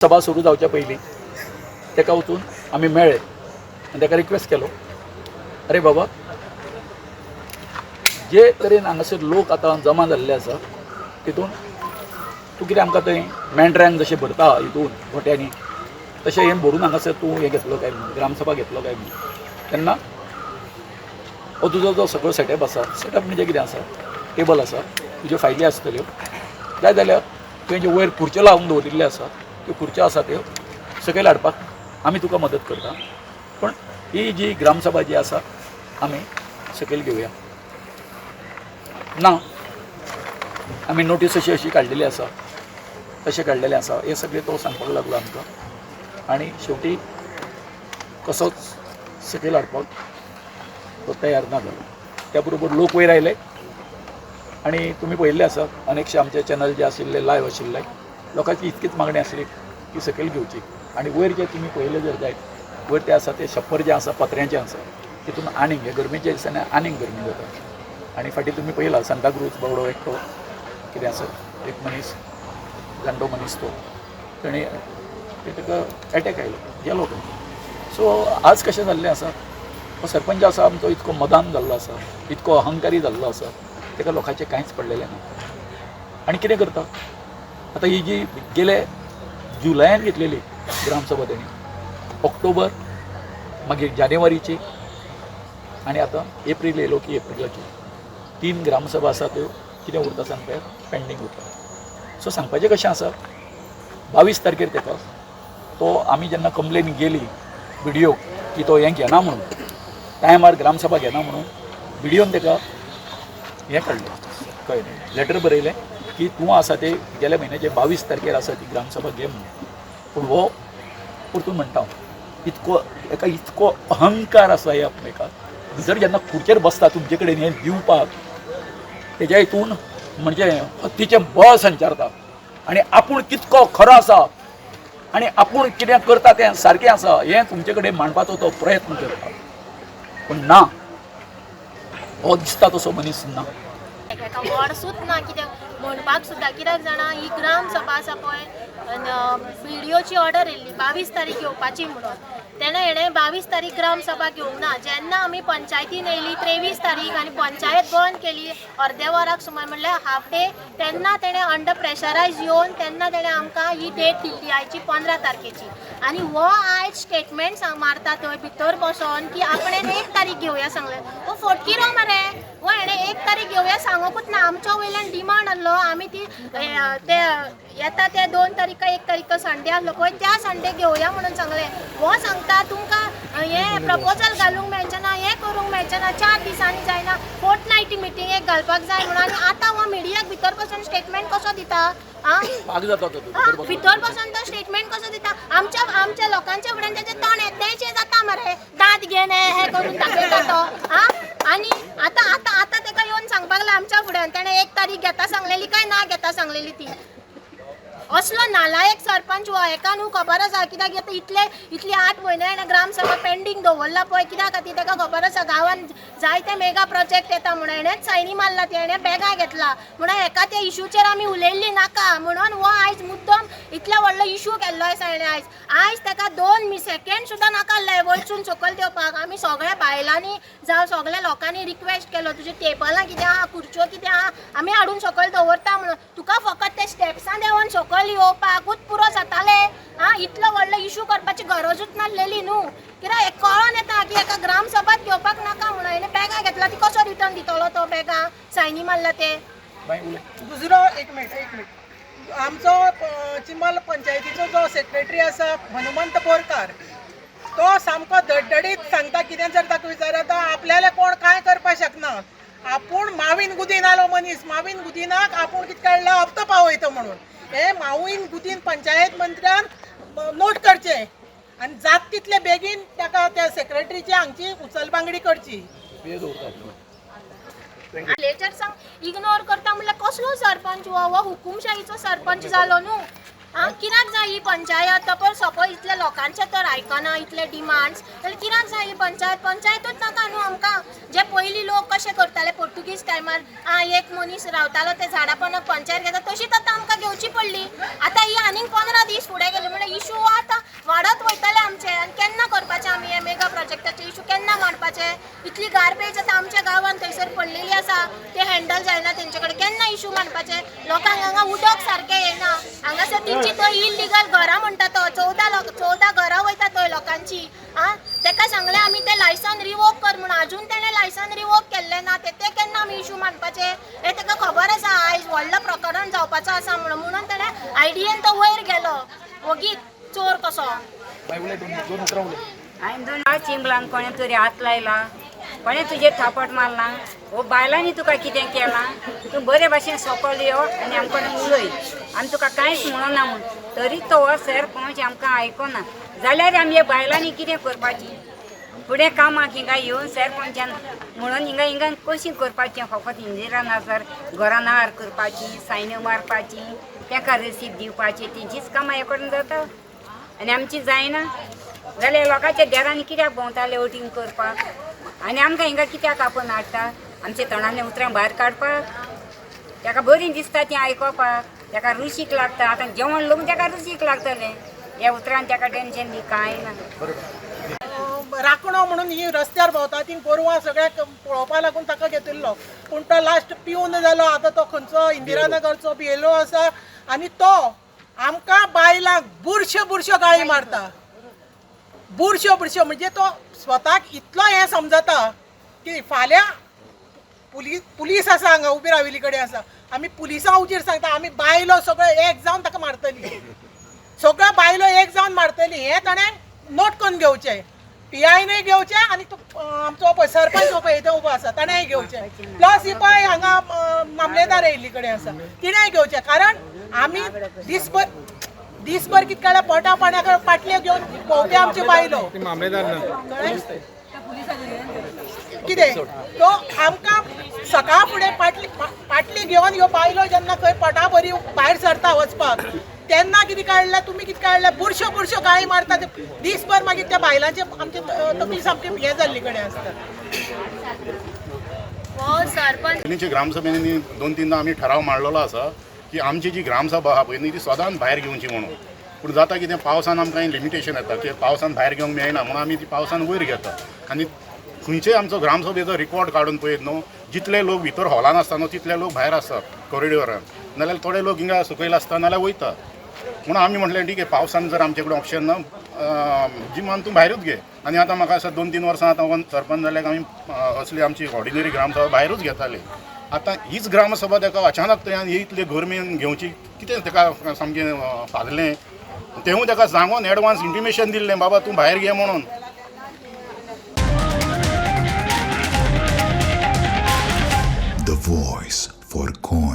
सभा सुरू जावच्या पयलीं ताका वचून आमी मेळ्ळे आनी ताका रिक्वेस्ट केलो, अरे बाबा, जे तरेन हांगासर लोक आतां जमा जाल्ले आसा तितून तूं कितें आमकां थंय मेंढऱ्यांक जशें भरता हितून गोट्यांनी तशें हें भरून हांगासर तूं हें घेतलो काय म्हणून ग्रामसभा घेतलो काय म्हणून तेन्ना हो तुजो जो सगळो सेटअप आसा, सेटअप म्हणजे कितें आसा, टेबल आसा, तुज्यो फायली आसतल्यो, जाय जाल्यार तुवें जे वयर खुर्च्यो लावून दवरिल्ल्यो आसा त्यो खुर्च्यो आसा त्यो सकयल हाडपाक आमी तुका मदत करता, पण ही जी ग्रामसभा जी आसा आमी सकयल घेवया ना, आमी नोटीस अशी काडलेली आसा, तशें काडलेलें आसा, हें सगळें तो सांगपाक लागलो आमकां आनी शेवटी कसोच सकयल हाडपाक तो तयार ना जालो. त्या बरोबर लोक वयर आयले आनी तुमी पळयल्लें आसा अनेकशे आमचे चॅनल जे आशिल्ले लायव्ह आशिल्ले लोकांची इतकीच मागणी आसली की सकयल घेवची आनी वयर जे तुमी पळयले जर जायत वयर ते आसा ते छप्पर जें आसा पत्र्याचें आसा तितून आनीक हे गरमेच्या दिसांनी आनीक गरमी जाता आनी फाटीं तुमी पळयला सांताक्रूज बावडो एकटो कितें आसा एक मनीस जाणटो मनीस तो ताणें ताका एटॅक आयलो गेलो तो. सो आज कशें जाल्लें आसा, हो सरपंच आसा आमचो इतको मदान जाल्लो आसा, इतको अहंकारी जाल्लो आसा, ताका लोकांचें कांयच पडलेलें ना आनी कितें करता आतां ही जी गेले जुलयान घेतलेली ग्रामसभा तेणी ऑक्टोबर मागीर जानेवारीची आनी आतां एप्रील येयलो की एप्रिलाची 3 ग्रामसभा आसा त्यो कितें उरता सांगता पेंडींग उरता. सो सांगपाचें कशें आसा 22 तारखेर ताका तो आमी जेन्ना कंप्लेन गेली व्हिडिओ की तो हें घेना म्हणून टायमार ग्रामसभा घेना म्हणून व्हिडिओन ताका हें काडलें कळ्ळें लेटर बरयलें की तूं आसा ते गेल्या म्हयन्याचे 22 तारखेर आसा ती ग्रामसभा घे म्हणून. पूण हो परतून म्हणटा इतको एका इतको अहंकार आसा ह्या एका भितर जेन्ना खुर्चेर बसता तुमचे कडेन हें दिवपाक तेज्या हितून म्हणजे हत्तीचें बळ संचारता आनी आपूण कितको खरो आसा आनी आपूण कितें करता तें सारकें आसा हें तुमचे कडेन मांडपाचो तो प्रयत्न करता, पूण ना, हो दिसता तसो मनीस ना. एका वर्सूच ना कितें म्हणपाक सुद्दां. कित्याक जाणा ही ग्रामसभा आसा पळय व्हिडिओची ऑर्डर येयल्ली 22 तारीख येवपाची म्हणून तेन्ना हेणें 22 तारीख ग्रामसभा घेवंक ना. जेन्ना आमी पंचायतीन येयली 23 तारीख आनी पंचायत बंद केली अर्द्या वराक सुमार म्हणल्यार हाफ डे तेन्ना तेणें अंडर प्रेशरायज येवन तेन्ना तेणें आमकां ही डेट दिल्ली आयची 15 तारखेची आनी हो आयज स्टेटमेंट मारता थंय भितर बसोन की आपणें 1 तारीख घेवया सांगलें. हो फटकिरो मरे, वो हेणें 1 तारीख घेवया सांगोकूच ना. आमच्या वयल्यान डिमांड आहलो आमी ती ते येता ते 2 तारीख 1 तारीख संडे आहलो पळय त्या संडे घेवया म्हणून सांगलें. हो सांगता तुमकां हें प्रपोजल घालूंक मेळचें ना, हें करूंक मेळचें ना, 4 दिसांनी जायना, फोर्टनायटी मिटींगेक घालपाक जाय म्हणून आनी आतां हो मिडियाक भितर बसून स्टेटमेंट कसो दिता? भितर बसून तो स्टेटमेंट कसो दिता? आमच्या लोकांच्या फुड्यान तेजें तोंड येतेशें जाता मरे, दांत घेन हें करून दाखयता तो. आनी आतां ताका येवन सांगपाक लागला आमच्या फुड्यान तेणें 1 तारीख घेता सांगलेली काय ना घेता सांगलेली ती. असलो नालायक सरपंच हो, हेका न्हू खबर आसा कित्याक आतां इतली 8 म्हयने हेणें ग्रामसभा पेंडींग दवरला पळय कित्या खातीर ताका खबर आसा गांवांत जायते मेगा प्रोजेक्ट येता म्हणून हेणेंच सायनी मारला ती हेणें बॅगां घेतला म्हणून हेका त्या इशूचेर आमी उलयल्ली नाका म्हणून हो आयज मुद्दम इतलो व्हडलो इशू केल्लो आसा हेणें आयज ताका 2 सेकंड सुद्दां नाका वयरसून सकयल देवपाक. आमी सगळ्या बायलांनी जावं सगळ्या लोकांनी रिक्वेस्ट केलो तुजी टेबलां कितें आहा, खुर्च्यो कितें आहा, आमी हाडून सकयल दवरता म्हणून. तुका फकत ते स्टेप्सां देंवन सकयल येवपाकूच पुरो जाताले. इतलो व्हडलो इशू करपाची गरजूच नासलेली न्हू. कित्याक एक कळोन येता की एका ग्रामसभात घेवपाक नाका म्हणून हेणें बॅगां घेतला ती कसो रिटर्न दितलो तो बॅगां सायनी मारला ते. दुसरो एक मिनीट आमचो चिंबल पंचायतीचो जो सेक्रेटरी आसा हनुमंत बोरकार तो सामको धडधडीत सांगता कितें जर ताका विचारता आपल्याले कोण कांय करपाक शकना. आपूण मावीन गुदीन आलो मनीस, मावीन गुदिनाक आपूण कितें काडला हप्तो पावयता म्हणून. हे मावीन गुदीन पंचायत मंत्र्यान नोट करचें आनी जात तितले बेगीन ताका त्या सेक्रेटरीची हांगची उचलबांगडी करची. लेटर सांग इग्नोर करता म्हणल्यार कसलो सरपंच हो हुकुमशाहीचो सरपंच जालो न्हू. कित्याक जाय ही पंचायत तो सपोज इतले लोकांचे तर आयकना इतले डिमांड्स जाल्यार कित्याक जाय ही पंचायतूच नाका न्हू आमकां जे पयलीं लोक कशे करताले पोर्तुगीज टायमार एक मनीस रावतालो ते झाडां पोंदाक पंचायत घेता तशीच आतां आमकां घेवची पडली आतां ही आनीक 15 दीस फुडें गेले म्हणल्यार इशू आतां वाडत वयतले आमचे आनी केन्ना करपाचे आमी हे मेगा प्रोजेक्टाचे इशू केन्ना मांडपाचे इतली गार्बेज आतां आमच्या गांवांत थंयसर पडलेली आसा ते हँडल जायना तेंचे कडेन केन्ना इशू मांडपाचे लोकांक हांगा उदक सारकें येना हांगासर तेंची तो इल्लिगल घरां म्हणटा तो 14 घरां वयता थंय लोकांची तेका सांगलें आमी ते लायसन रिवोक कर म्हणून अजून तेणें लायसन रिवोक केल्लें ना ते केन्ना आमी इशू मांडपाचे हे ताका खबर आसा आयज व्हडलो प्रकरण जावपाचो आसा म्हणून तेणें आयडीएन तो वयर गेलो वगीत चोर कसो हांवें 2 चिंबलांक कोणें तरी हात लायला कोणें तुजेर थापट मारला हो बायलांनी तुका कितें केलां तूं बरे भाशेन सकयल यो आनी आमकां उलय आमी तुका कांयच म्हणना म्हूण तरी तो हो सरपंच आमकां आयकना जाल्यार आमी हे बायलांनी कितें करपाचें फुडें कामाक हिंगा येवन सरपंचान म्हणून हिंगा कशीं करपाचें फकत इंजिनियरान नाजार घरान हार करपाची सायन्यो मारपाची ताका रसीद दिवपाची तेंचीच कामां हे करून जाता आनी आमची जायना जाल्यार लोकांच्या देरांनी कित्याक भोंवताले वोटींग करपाक आनी आमकां हिंगा कित्याक आपण हाडटा आमच्या तोंडांतल्या उतरां भायर काडपाक ताका बरी दिसता तीं आयकोपाक ताका रुशीक लागता आतां जेवण लोक ताका रुशीक लागतलें ह्या उतरान ताका टेन्शन बी कांय ना राखणो म्हणून ही रस्त्यार भोंवता ती गोरवां सगळ्याक पळोवपा लागून ताका घेतिल्लो पूण तो लास्ट पिवन जालो आतां तो खंयचो इंदिरानगरचो BLO आसा आनी तो आमकां बायलांक बुरश्यो गाळी मारता बुरश्यो म्हणजे तो स्वताक इतलो हें समजता की फाल्यां पुलीस आसा हांगा उबी राविल्ली कडेन आसा आमी पुलिसां उजेर सांगता आमी बायलो सगळ्यो एक जावन ताका मारतली सगळ्यो बायलो एक जावन मारतली हें ताणें नोट करून घेवचें PIनूय घेवचें आनी आमचो पळय सरपंच पळय थंय उबो आसा ताणेंय घेवचें प्लस ही पळय हांगा मामलेदार येयल्ली कडेन आसा तिणेंय घेवचें कारण आमी दीसभर कितें काडल्या पोटा पाण्याक पाटल्यो घेवन भोंवपी आमच्यो बायलो कितें तो आमकां सकाळ फुडें पाटली घेवन ह्यो बायलो जेन्ना खंय पोटा बरी भायर सरता वचपाक तेन्ना कितें काडलें तुमी कितें काडलें बुरश्यो गाळी मारता दीसभर मागीर त्या बायलांचे आमचे तकली सामकी हें जाल्ली कडेन आसता सरपंच ग्रामसभेनी 2-3 आमी ठराव मांडलेलो आसा की आमची जी ग्रामसभा आहा पळय न्ही ती सदांच भायर घेवची म्हणून पूण जाता कितें पावसान आमकां लिमिटेशन येता की पावसान भायर घेवंक मेळना म्हणून आमी ती पावसान वयर घेता आनी खंयचेय आमचो ग्रामसभेचो रिकॉर्ड काडून पळयत न्हू जितले लोक भितर हॉलान आसता न्हू तितले लोक भायर आसतात कॉरिडोरान नाल्यार थोडे लोक हिंगा सकयल आसता नाल्यार वयता म्हणून आमी म्हटलें ठीक आहे पावसान जर आमचे कडेन ऑप्शन ना जिमान तूं भायरूच घे आनी आतां म्हाका आसा 2-3 वर्सां आतां सरपंच जाल्याक आमी असली आमची ऑर्डिनरी ग्रामसभा भायरूच घेताले आतां हीच ग्रामसभा ताका अचानक तयान इतले गरमेन घेवची कितें ताका सामकें फागलें तेवूय ताका सांगून एडवान्स इंटिमेशन दिल्लें बाबा तूं भायर घे म्हणून The voice for Con.